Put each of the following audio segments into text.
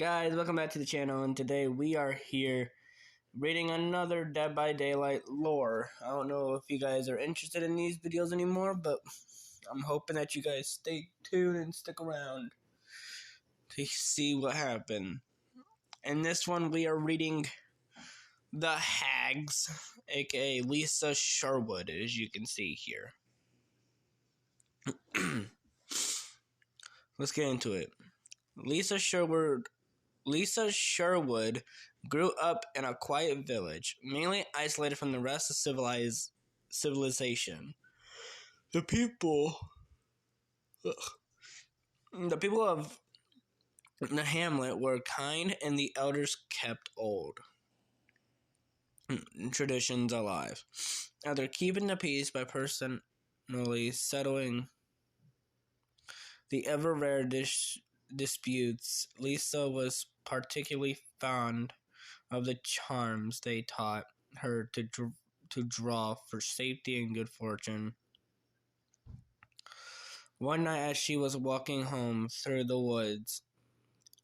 guys, welcome back to the channel, and today we are here reading another Dead by Daylight lore. I don't know if you guys are interested in these videos anymore, but I'm hoping that you guys stay tuned and stick around to see what happened. In this one, we are reading The Hags, aka Lisa Sherwood, as you can see here. Let's get into it. Lisa Sherwood grew up in a quiet village, mainly isolated from the rest of civilization. The people of the hamlet were kind, and the elders kept old traditions alive. After keeping the peace by personally settling the ever-rare disputes, Lisa was particularly fond of the charms they taught her to draw for safety and good fortune. One night, as she was walking home through the woods,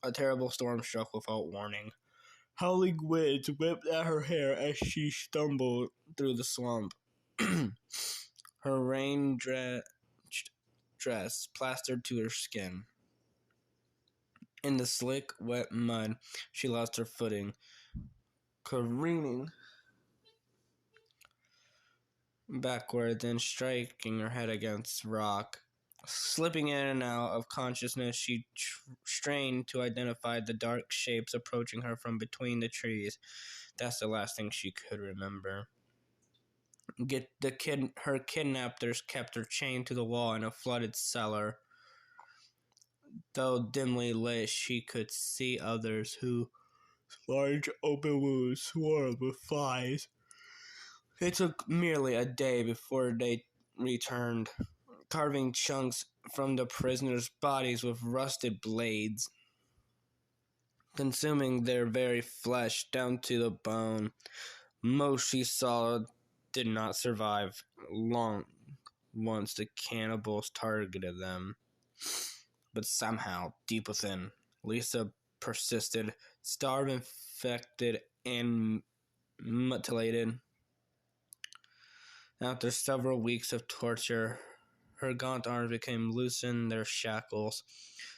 a terrible storm struck without warning. Howling winds whipped at her hair as she stumbled through the swamp. Her rain-drenched dress plastered to her skin. In the slick, wet mud, she lost her footing, careening backwards and striking her head against rock. Slipping in and out of consciousness, she strained to identify the dark shapes approaching her from between the trees. That's the last thing she could remember. Her kidnappers kept her chained to the wall in a flooded cellar. Though dimly lit, she could see others whose large open wounds swarmed with flies. It took merely a day before they returned, carving chunks from the prisoners' bodies with rusted blades, consuming their very flesh down to the bone. Most she saw did not survive long once the cannibals targeted them. But somehow, deep within, Lisa persisted, starved, infected, and mutilated. After several weeks of torture, her gaunt arms became loosened their shackles.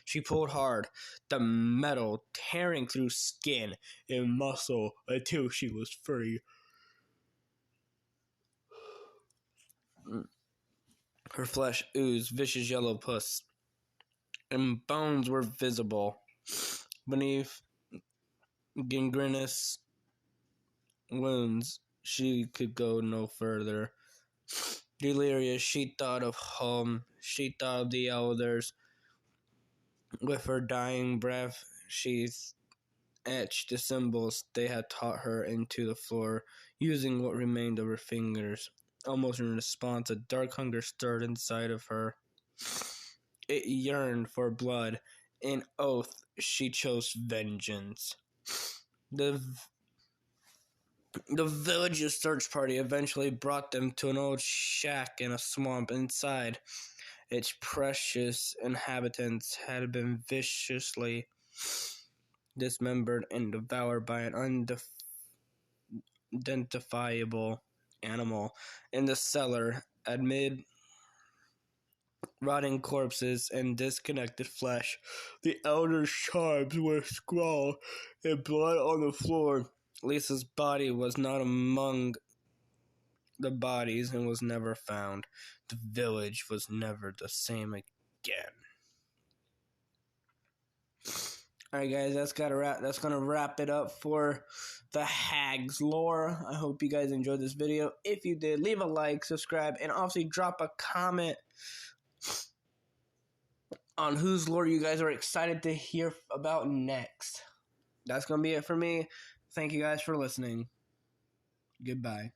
She pulled hard, the metal tearing through skin and muscle until she was free. Her flesh oozed vicious yellow pus, and bones were visible beneath gangrenous wounds. She could go no further. Delirious, she thought of home. She thought of the elders. With her dying breath, she etched the symbols they had taught her into the floor, using what remained of her fingers. Almost in response, a dark hunger stirred inside of her. It yearned for blood. In oath, she chose vengeance. The village's search party eventually brought them to an old shack in a swamp. Inside, its precious inhabitants had been viciously dismembered and devoured by an unidentifiable animal. In the cellar, amid rotting corpses and disconnected flesh, the elders' charms were scrawled in blood on the floor. Lisa's body was not among the bodies and was never found. The village was never the same again. Alright guys, that's gonna wrap it up for the Hags lore. I hope you guys enjoyed this video. If you did, leave a like, subscribe, and obviously drop a comment on whose lore you guys are excited to hear about next. That's gonna be it for me. Thank you guys for listening. Goodbye.